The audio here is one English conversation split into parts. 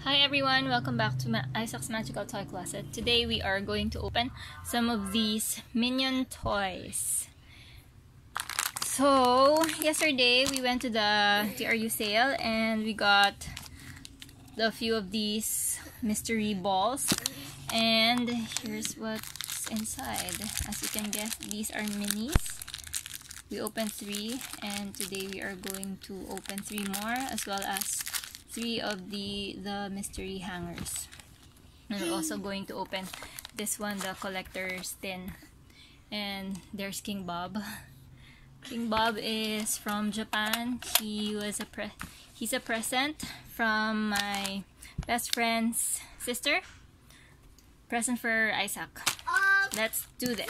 Hi everyone, welcome back to Isaac's Magical Toy Closet. Today we are going to open some of these Minion toys. So, yesterday we went to the TRU sale and we got a few of these mystery balls. And here's what's inside. As you can guess, these are minis. We opened 3 and today we are going to open 3 more as well as 3 of the mystery hangers. And we're also going to open this one, the collector's tin. And there's King Bob. King Bob is from Japan. He's a present from my best friend's sister. Present for Isaac. Let's do this.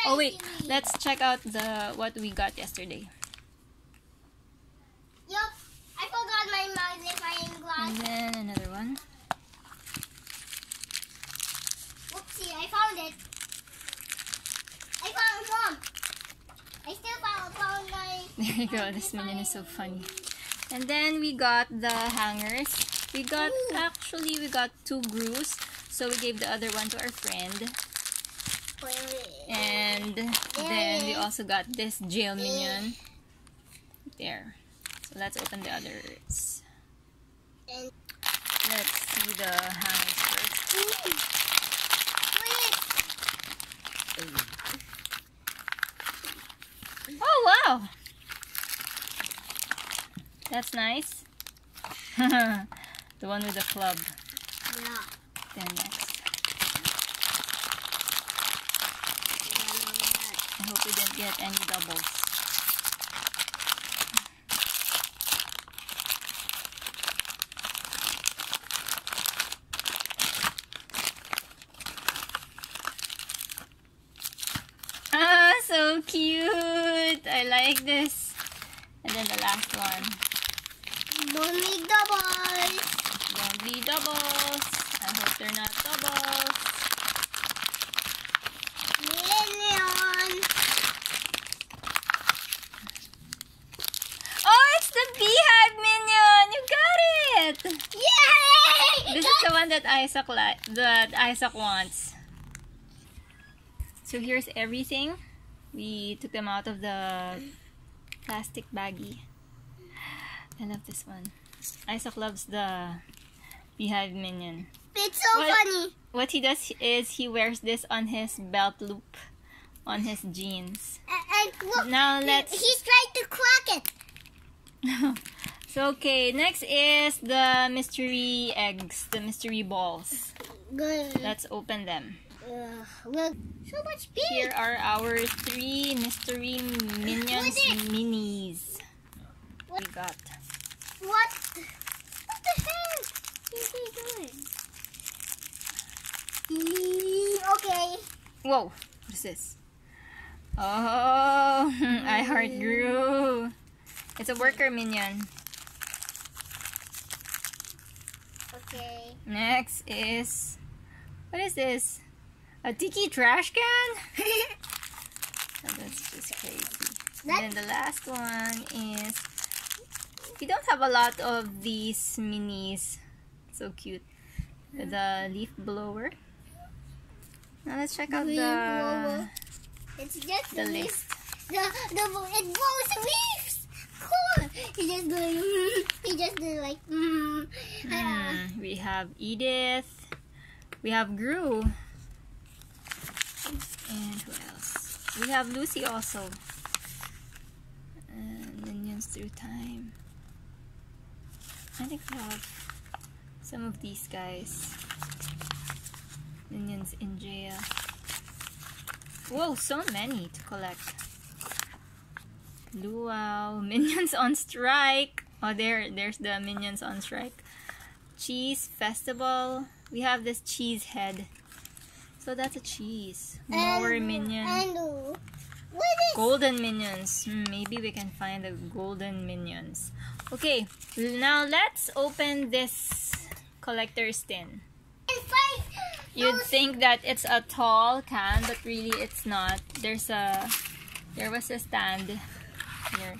Oh wait, let's check out what we got yesterday. Yup, I forgot my magnifying glass. And then another one. Whoopsie, I found it. I found some. I still found my... There you go, this minion is so funny. And then we got the hangers. We got 2 Groos. So we gave the other one to our friend. And then we also got this jail minion. There. So let's open the others. Let's see the hangers first. Oh wow! That's nice. The one with the club. Yeah. Then next. I hope we didn't get any doubles. Ah, so cute! I like this. And then the last one. Don't make doubles. Don't be doubles. I hope they're not doubles. Minion. Oh, it's the beehive minion! You got it! Yay! This is the one that Isaac wants. So here's everything. We took them out of the plastic baggie. I love this one. Isaac loves the beehive minion. It's so funny. What he does is he wears this on his belt loop, on his jeans. And look, Now let's... he's trying to crack it. So okay, next is the mystery eggs, the mystery balls. Good. Let's open them. Look, so much big. Here are our 3 mystery Minions Mineez. We got. What the heck is he doing? Okay. Whoa, what is this? Oh, I heart Gru. It's a worker minion. Okay. Next is, what is this? A tiki trash can? Oh, that's just crazy. And then the last one is, we don't have a lot of these minis. So cute. The leaf blower. Now let's check out It's just the leaf. list. It blows leaves. Cool. He just did like. We have Edith. We have Gru. And who else? We have Lucy also. Minions Through Time. I think we have some of these guys. Minions in Jail. Whoa, so many to collect. Luau. Minions on Strike. Oh, there's the Minions on Strike. Cheese Festival. We have this cheese head. So that's a cheese. More minion. And what is Golden minions. Maybe we can find the golden minions. Okay, now let's open this collector's tin. You'd think that it's a tall can, but really it's not. There was a stand here.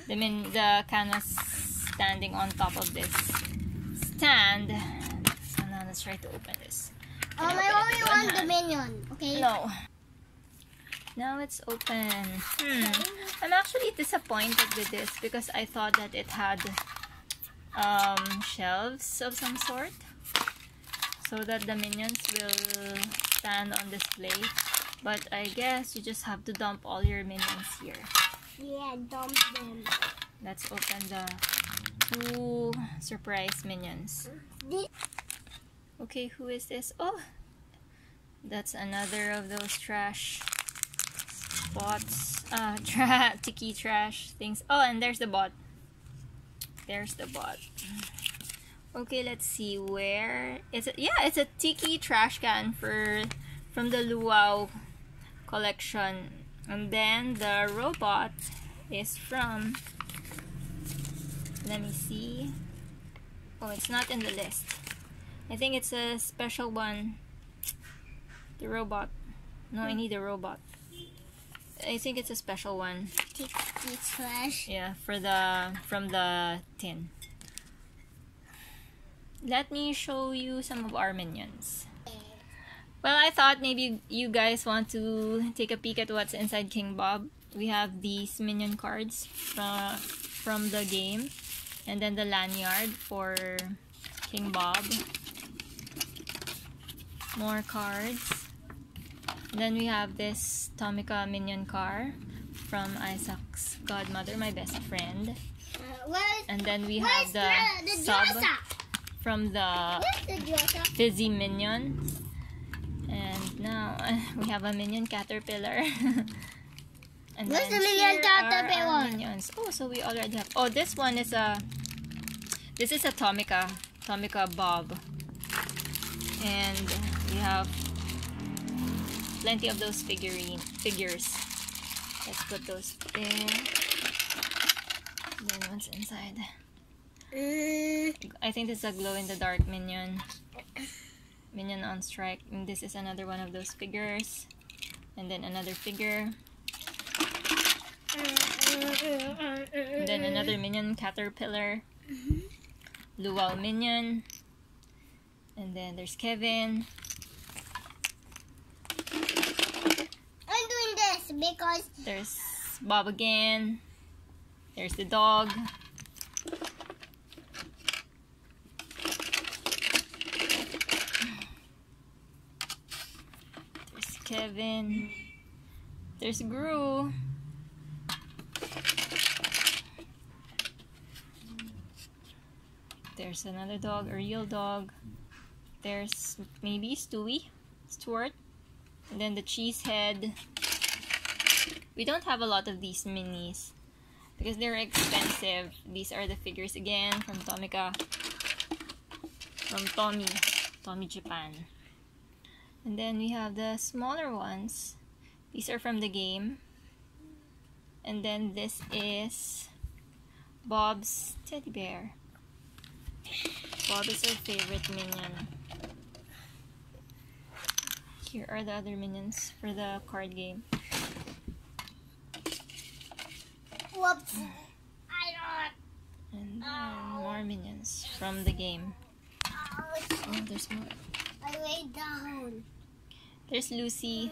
The can was standing on top of this stand. So now let's try to open this. I only want the minion. Okay. No. Now it's open. I'm actually disappointed with this because I thought that it had shelves of some sort so that the minions will stand on display. But I guess you just have to dump all your minions here. Yeah, dump them. Let's open the 2 surprise minions. Okay, who is this? Oh, that's another of those trash bots. Tiki trash things. Oh, and there's the bot. There's the bot. Okay, let's see. Where is it? Yeah, it's a Tiki trash can from the Luau collection. And then the robot is from, let me see. Oh, it's not in the list. I think it's a special one. The robot. No, I need a robot. I think it's a special one. Tiki trash. Yeah, from the tin. Let me show you some of our minions. Well, I thought maybe you guys want to take a peek at what's inside King Bob. We have these minion cards from the game, and then the lanyard for King Bob. More cards. Then we have this Tomica minion car from Isaac's godmother, my best friend. And then we have the sub from the Fizzy minion. And now we have a minion caterpillar. And where's then the minion caterpillar? Minions. Oh, so we already have. Oh, this one is this is a Tomica Bob. And we have plenty of those figures. Let's put those there. Then what's inside? I think this is a glow-in-the-dark minion. Minion on strike. And this is another one of those figures. And then another figure. And then another minion caterpillar. Luau minion. And then there's Kevin. I'm doing this because there's Bob again. There's the dog. There's Kevin. There's Gru. There's another dog, a real dog. There's maybe Stuart. And then the cheese head. We don't have a lot of these minis because they're expensive. These are the figures again from Tomica. From Tommy Japan. And then we have the smaller ones. These are from the game. And then this is Bob's teddy bear. Bob is our favorite minion. Here are the other minions for the card game. whoops. I don't. And then more minions from the game. Oh, there's more. I lay down. There's Lucy.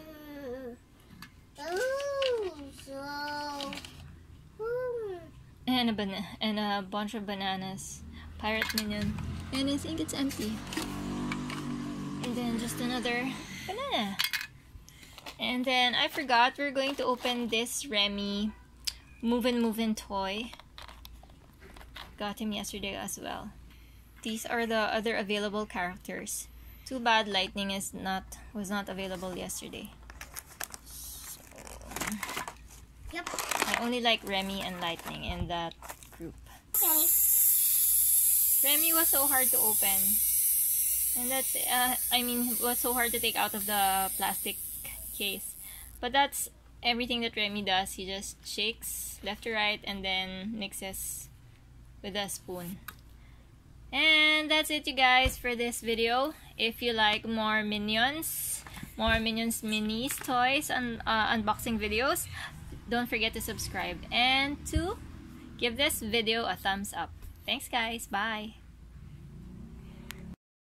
And a bunch of bananas. Pirate minion. And I think it's empty. And then just another banana. And then I forgot we're going to open this Remy Move-In toy. Got him yesterday as well. These are the other available characters. Too bad Lightning was not available yesterday. So, yep. I only like Remy and Lightning in that group. Okay. Remy was so hard to open. And that's, was so hard to take out of the plastic case. But that's everything that Remy does. He just shakes left to right and then mixes with a spoon. And that's it, you guys, for this video. If you like more Minions Mineez toys and unboxing videos, don't forget to subscribe and to give this video a thumbs up. Thanks, guys. Bye.